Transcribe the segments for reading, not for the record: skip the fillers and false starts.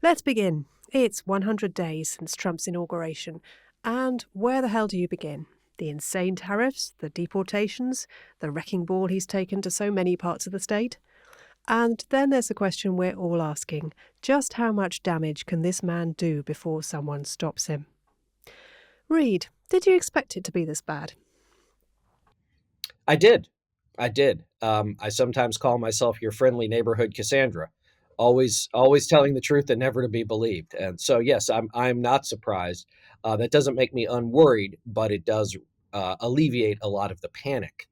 Let's begin. It's 100 days since Trump's inauguration. And where the hell do you begin? The insane tariffs, the deportations, the wrecking ball he's taken to so many parts of the state? And then there's the question we're all asking. Just how much damage can this man do before someone stops him? Reed, did you expect it to be this bad? I did. I sometimes call myself your friendly neighborhood Cassandra, always telling the truth and never to be believed. And so, yes, I'm not surprised. That doesn't make me unworried, but it does alleviate a lot of the panic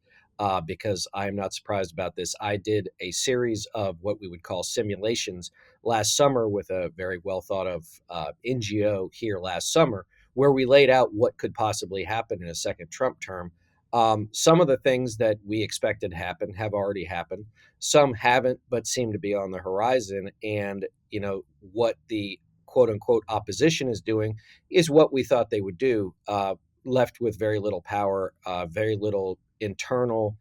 because I am not surprised about this. I did a series of what we would call simulations last summer with a very well thought of NGO here last summer, where we laid out what could possibly happen in a second Trump term. Some of the things that we expected to happen have already happened. Some haven't, but seem to be on the horizon. And, what the quote unquote opposition is doing is what we thought they would do, left with very little power, very little internal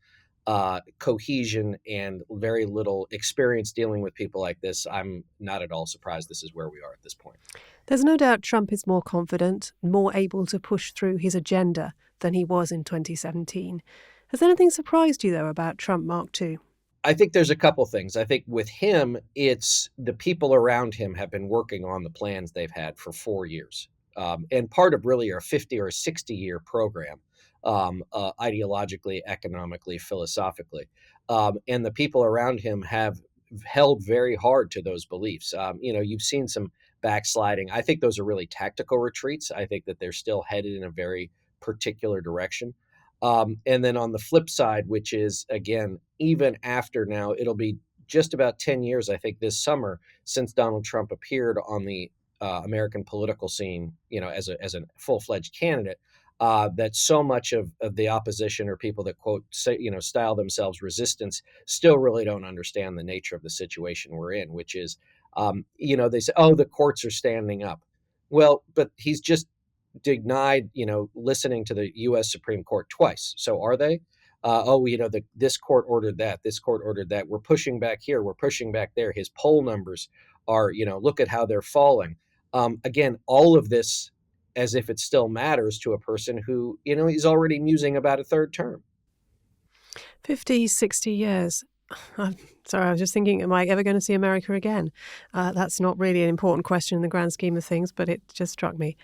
cohesion, and very little experience dealing with people like this. I'm not at all surprised this is where we are at this point. There's no doubt Trump is more confident, more able to push through his agenda than he was in 2017. Has anything surprised you, though, about Trump Mark II? I think there's a couple things. I think with him, it's the people around him have been working on the plans they've had for 4 years. And part of really a 50 or 60-year program, ideologically, economically, philosophically. And the people around him have held very hard to those beliefs. You've seen some backsliding. I think those are really tactical retreats. I think that they're still headed in a very particular direction. And then on the flip side, which is, again, even after now, it'll be just about 10 years, I think, this summer since Donald Trump appeared on the American political scene, as a full-fledged candidate, that so much of the opposition or people that quote, say, style themselves resistance still really don't understand the nature of the situation we're in, which is, they say, oh, the courts are standing up. Well, but he's just denied, listening to the U.S. Supreme Court twice. So are they? This court ordered that. This court ordered that. We're pushing back here. We're pushing back there. His poll numbers are, look at how they're falling. Again, all of this as if it still matters to a person who, he's already musing about a third term. 50, 60 years. I'm sorry, I was just thinking, am I ever going to see America again? That's not really an important question in the grand scheme of things, but it just struck me.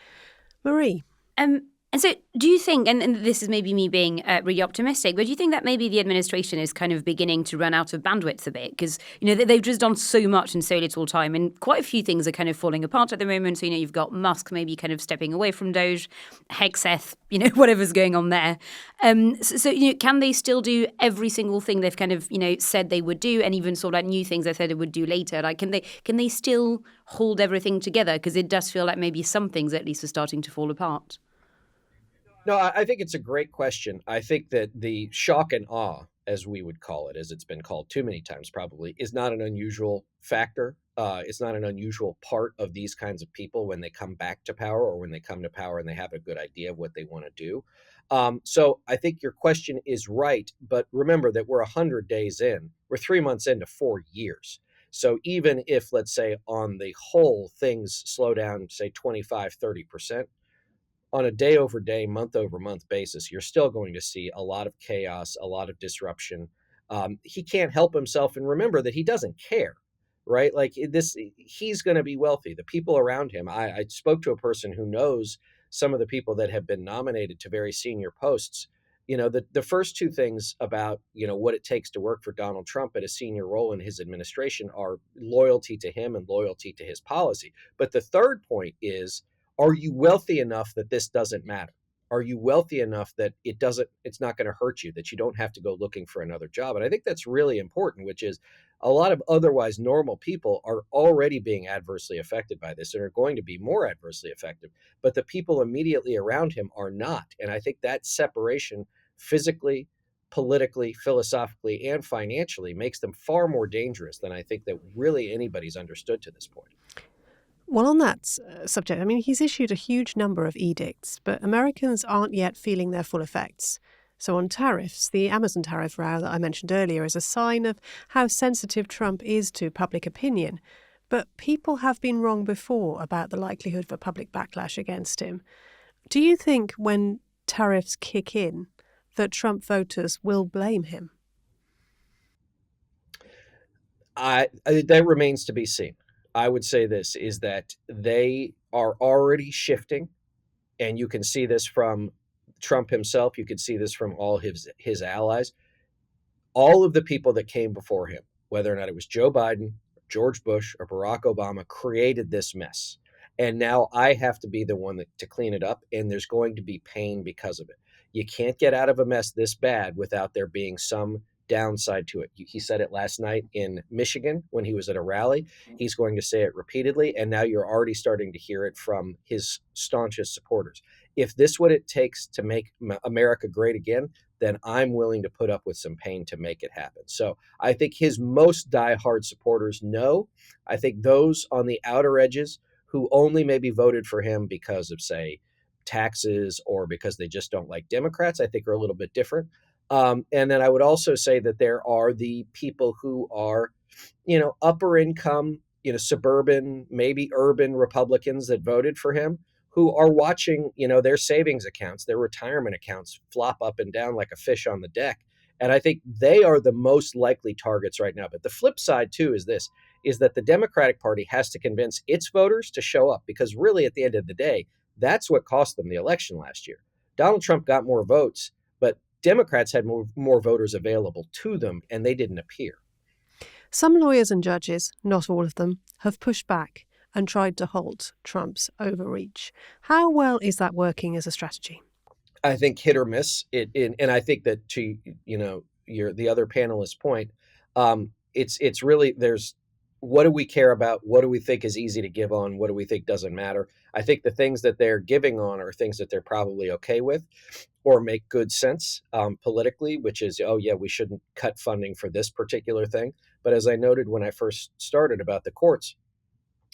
Marie? And so do you think, and this is maybe me being really optimistic, but do you think that maybe the administration is kind of beginning to run out of bandwidth a bit? Because, they've just done so much in so little time, and quite a few things are kind of falling apart at the moment. So, you've got Musk maybe kind of stepping away from Doge, Hexeth, whatever's going on there. So, can they still do every single thing they've kind of, said they would do, and even sort of like new things they said they would do later? Like, can they still hold everything together? Because it does feel like maybe some things at least are starting to fall apart. No, I think it's a great question. I think that the shock and awe, as we would call it, as it's been called too many times probably, is not an unusual factor. It's not an unusual part of these kinds of people when they come back to power or when they come to power and they have a good idea of what they want to do. So I think your question is right. But remember that we're 100 days in. We're 3 months into 4 years. So even if, let's say, on the whole, things slow down, say 25, 30%, on a day over day, month over month basis, you're still going to see a lot of chaos, a lot of disruption. He can't help himself. And remember that he doesn't care, right? Like this, he's going to be wealthy. The people around him, I spoke to a person who knows some of the people that have been nominated to very senior posts. The first two things about, what it takes to work for Donald Trump at a senior role in his administration are loyalty to him and loyalty to his policy. But the third point is, are you wealthy enough that this doesn't matter? Are you wealthy enough that it's not going to hurt you, that you don't have to go looking for another job? And I think that's really important, which is a lot of otherwise normal people are already being adversely affected by this and are going to be more adversely affected. But the people immediately around him are not. And I think that separation physically, politically, philosophically, and financially makes them far more dangerous than I think that really anybody's understood to this point. Well, on that subject, he's issued a huge number of edicts, but Americans aren't yet feeling their full effects. So on tariffs, the Amazon tariff row that I mentioned earlier is a sign of how sensitive Trump is to public opinion. But people have been wrong before about the likelihood of a public backlash against him. Do you think when tariffs kick in that Trump voters will blame him? That remains to be seen. I would say this is that they are already shifting, and you can see this from Trump himself. You can see this from all his allies. All of the people that came before him, whether or not it was Joe Biden, George Bush, or Barack Obama, created this mess. And now I have to be the one to clean it up, and there's going to be pain because of it. You can't get out of a mess this bad without there being some downside to it. He said it last night in Michigan when he was at a rally. He's going to say it repeatedly, and now you're already starting to hear it from his staunchest supporters. If this what it takes to make America great again, then I'm willing to put up with some pain to make it happen. So I think his most diehard supporters know. I think those on the outer edges who only maybe voted for him because of, say, taxes or because they just don't like Democrats, I think are a little bit different. And then I would also say that there are the people who are, upper income, suburban, maybe urban Republicans that voted for him who are watching, their savings accounts, their retirement accounts flop up and down like a fish on the deck. And I think they are the most likely targets right now. But the flip side, too, is that the Democratic Party has to convince its voters to show up, because really, at the end of the day, that's what cost them the election last year. Donald Trump got more votes, but Democrats had more voters available to them, and they didn't appear. Some lawyers and judges, not all of them, have pushed back and tried to halt Trump's overreach. How well is that working as a strategy? I think hit or miss. And I think that to the other panelist's point, it's really there's what do we care about? What do we think is easy to give on? What do we think doesn't matter? I think the things that they're giving on are things that they're probably okay with or make good sense politically, which is, oh, yeah, we shouldn't cut funding for this particular thing. But as I noted when I first started about the courts,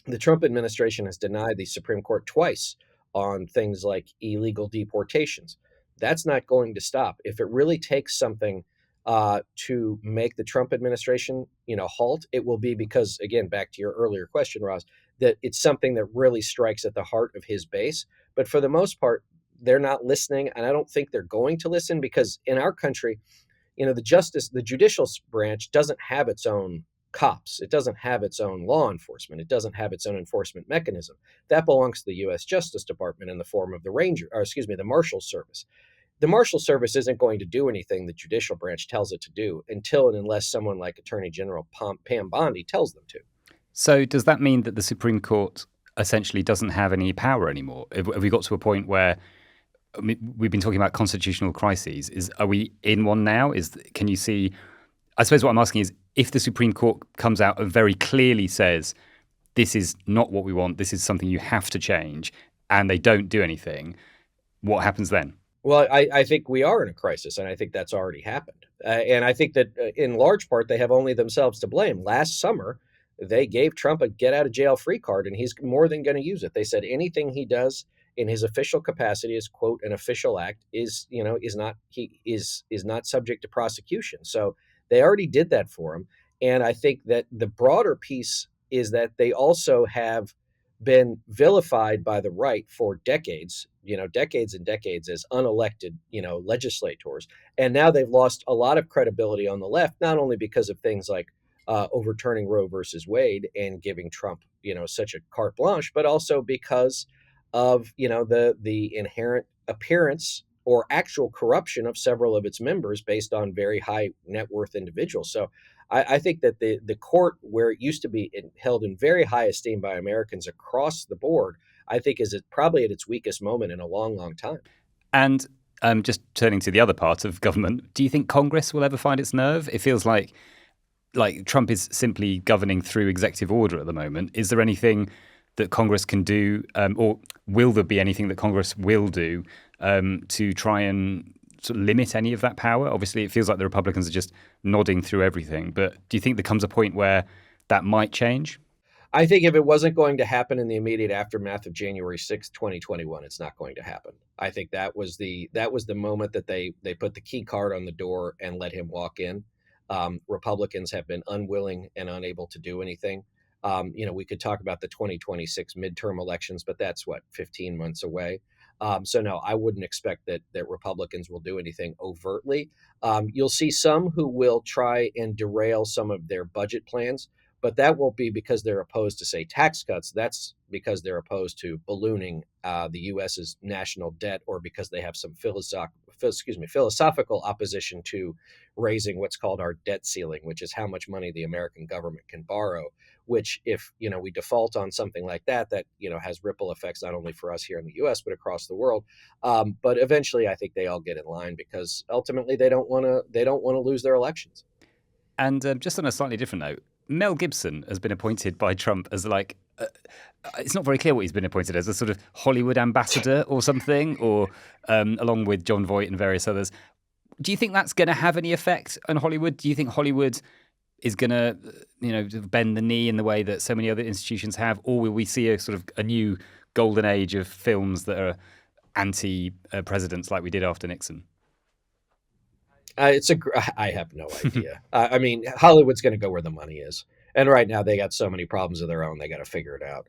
the Trump administration has denied the Supreme Court twice on things like illegal deportations. That's not going to stop. If it really takes something to make the Trump administration, halt, it will be because, again, back to your earlier question, Ross, that it's something that really strikes at the heart of his base. But for the most part, they're not listening, and I don't think they're going to listen, because in our country, the judicial branch doesn't have its own cops. It doesn't have its own law enforcement. It doesn't have its own enforcement mechanism. That belongs to the U.S. Justice Department in the form of the Marshal Service. The Marshal Service isn't going to do anything the judicial branch tells it to do until and unless someone like Attorney General Pam Bondi tells them to. So does that mean that the Supreme Court essentially doesn't have any power anymore? Have we got to a point where, I mean, we've been talking about constitutional crises? Are we in one now? Can you see? I suppose what I'm asking is, if the Supreme Court comes out and very clearly says, this is not what we want, this is something you have to change, and they don't do anything, what happens then? Well, I think we are in a crisis, and I think that's already happened. And I think that in large part, they have only themselves to blame. Last summer, they gave Trump a get-out-of-jail-free card, and he's more than going to use it. They said anything he does in his official capacity as, quote, an official act is not subject to prosecution. So they already did that for him. And I think that the broader piece is that they also have been vilified by the right for decades and decades as unelected, legislators. And now they've lost a lot of credibility on the left, not only because of things like overturning Roe versus Wade and giving Trump, such a carte blanche, but also because of, the inherent appearance or actual corruption of several of its members based on very high net worth individuals. So I think that the court, where it used to be held in very high esteem by Americans across the board, I think is probably at its weakest moment in a long, long time. And just turning to the other part of government, do you think Congress will ever find its nerve? It feels like Trump is simply governing through executive order at the moment. Is there anything that Congress can do, or will there be anything that Congress will do to try and sort of limit any of that power? Obviously, it feels like the Republicans are just nodding through everything. But do you think there comes a point where that might change? I think if it wasn't going to happen in the immediate aftermath of January 6th, 2021, it's not going to happen. I think that was the moment that they put the key card on the door and let him walk in. Republicans have been unwilling and unable to do anything. We could talk about the 2026 midterm elections, but that's 15 months away. So no, I wouldn't expect that Republicans will do anything overtly. You'll see some who will try and derail some of their budget plans, but that won't be because they're opposed to, say, tax cuts. That's because they're opposed to ballooning the U.S.'s national debt, or because they have some philosophical opposition to raising what's called our debt ceiling, which is how much money the American government can borrow. Which, if we default on something like that has ripple effects not only for us here in the U.S. but across the world. But eventually, I think they all get in line because ultimately they don't want to lose their elections. And just on a slightly different note, Mel Gibson has been appointed by Trump as it's not very clear what he's been appointed as, a sort of Hollywood ambassador or something, or along with John Voight and various others. Do you think that's going to have any effect on Hollywood? Do you think Hollywood is going to, bend the knee in the way that so many other institutions have, or will we see a new golden age of films that are anti-presidents like we did after Nixon? I have no idea. I mean, Hollywood's going to go where the money is. And right now they got so many problems of their own, they got to figure it out.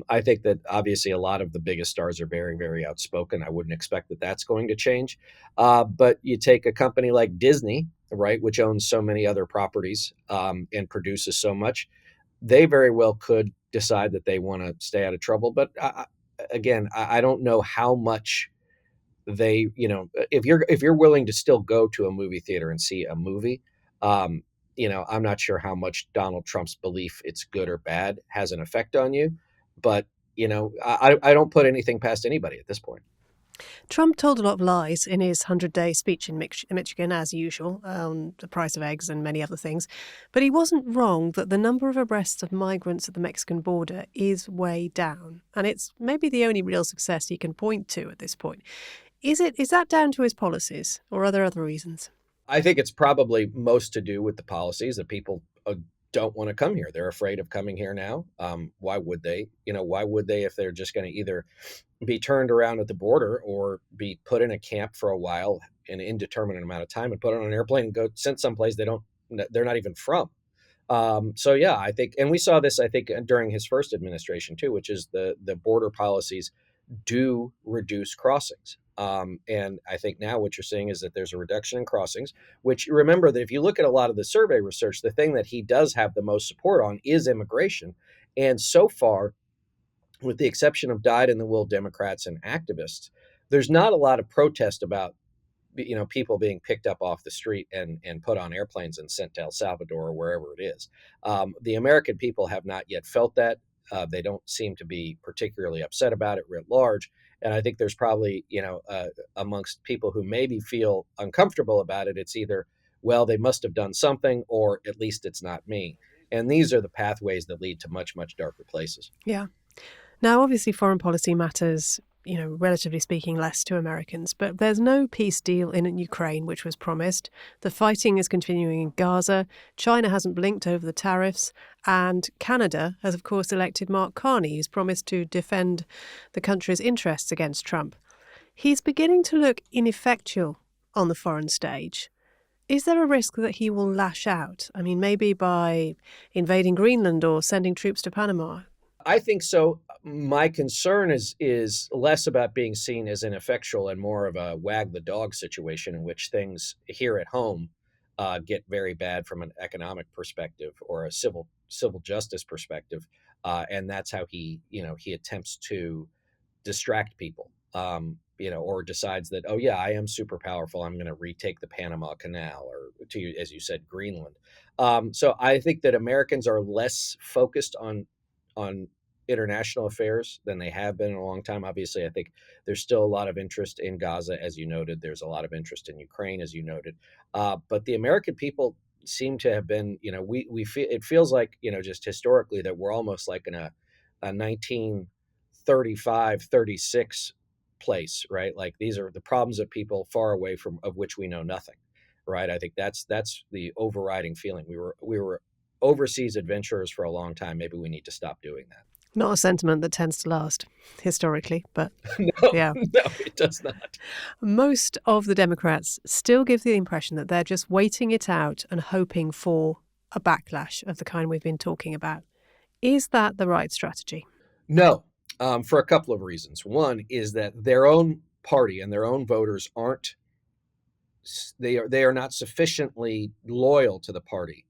I think that obviously a lot of the biggest stars are very, very outspoken. I wouldn't expect that that's going to change. But you take a company like Disney, right, which owns so many other properties and produces so much, they very well could decide that they want to stay out of trouble. But again, I don't know how much they, if you're willing to still go to a movie theater and see a movie, I'm not sure how much Donald Trump's belief it's good or bad has an effect on you. But, I don't put anything past anybody at this point. Trump told a lot of lies in his 100-day speech in Michigan, as usual, on the price of eggs and many other things. But he wasn't wrong that the number of arrests of migrants at the Mexican border is way down. And it's maybe the only real success he can point to at this point. Is that down to his policies, or are there other reasons? I think it's probably most to do with the policies that people don't want to come here. They're afraid of coming here now. Why would they? Why would they if they're just going to either be turned around at the border or be put in a camp for a while, an indeterminate amount of time, and put on an airplane and go sent someplace they're not even from. So yeah, I think, and we saw this, I think, during his first administration too, which is the border policies do reduce crossings. And I think now what you're seeing is that there's a reduction in crossings, which, remember that if you look at a lot of the survey research, the thing that he does have the most support on is immigration. And so far, with the exception of dyed-in-the-wool Democrats and activists, there's not a lot of protest about people being picked up off the street and put on airplanes and sent to El Salvador or wherever it is. The American people have not yet felt that. They don't seem to be particularly upset about it writ large. And I think there's probably, amongst people who maybe feel uncomfortable about it, it's either, well, they must have done something, or at least it's not me. And these are the pathways that lead to much, much darker places. Yeah. Now, obviously, foreign policy matters, relatively speaking, less to Americans. But there's no peace deal in Ukraine, which was promised. The fighting is continuing in Gaza. China hasn't blinked over the tariffs. And Canada has, of course, elected Mark Carney, who's promised to defend the country's interests against Trump. He's beginning to look ineffectual on the foreign stage. Is there a risk that he will lash out? I mean, maybe by invading Greenland or sending troops to Panama? I think so. My concern is less about being seen as ineffectual and more of a wag the dog situation, in which things here at home get very bad from an economic perspective or a civil justice perspective, and that's how he attempts to distract people, or decides that, oh yeah, I am super powerful, I'm going to retake the Panama Canal, or as you said, Greenland. So I think that Americans are less focused on international affairs than they have been in a long time. Obviously, I think there's still a lot of interest in Gaza, as you noted. There's a lot of interest in Ukraine, as you noted. But the American people seem to have been, we feel, it feels like, just historically, that we're almost like in a 1935, 36 place, right? Like, these are the problems of people far away from, of which we know nothing, right? I think that's the overriding feeling. We were overseas adventurers for a long time. Maybe we need to stop doing that. Not a sentiment that tends to last historically, but No, yeah. no, it does not. Most of the Democrats still give the impression that they're just waiting it out and hoping for a backlash of the kind we've been talking about. Is that the right strategy? No, for a couple of reasons. One is that their own party and their own voters they are not sufficiently loyal to the party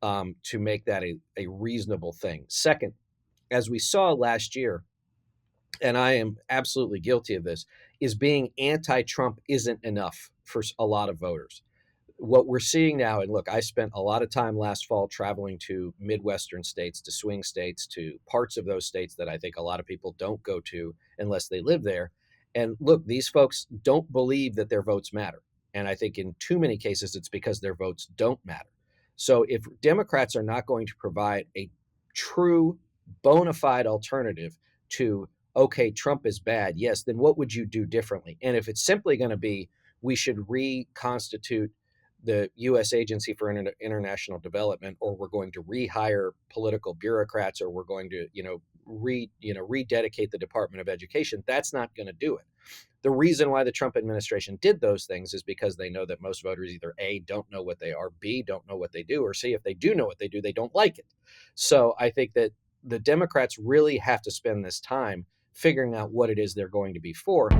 to make that a reasonable thing. Second, as we saw last year, and I am absolutely guilty of this, is being anti-Trump isn't enough for a lot of voters. What we're seeing now, and look, I spent a lot of time last fall traveling to Midwestern states, to swing states, to parts of those states that I think a lot of people don't go to unless they live there. And look, these folks don't believe that their votes matter. And I think in too many cases, it's because their votes don't matter. So if Democrats are not going to provide a true, bona fide alternative to, okay, Trump is bad, yes, then what would you do differently? And if it's simply going to be, we should reconstitute the U.S. Agency for International Development, or we're going to rehire political bureaucrats, or we're going to, rededicate the Department of Education. That's not going to do it. The reason why the Trump administration did those things is because they know that most voters either A, don't know what they are, B, don't know what they do, or C, if they do know what they do, they don't like it. So I think that the Democrats really have to spend this time figuring out what it is they're going to be for.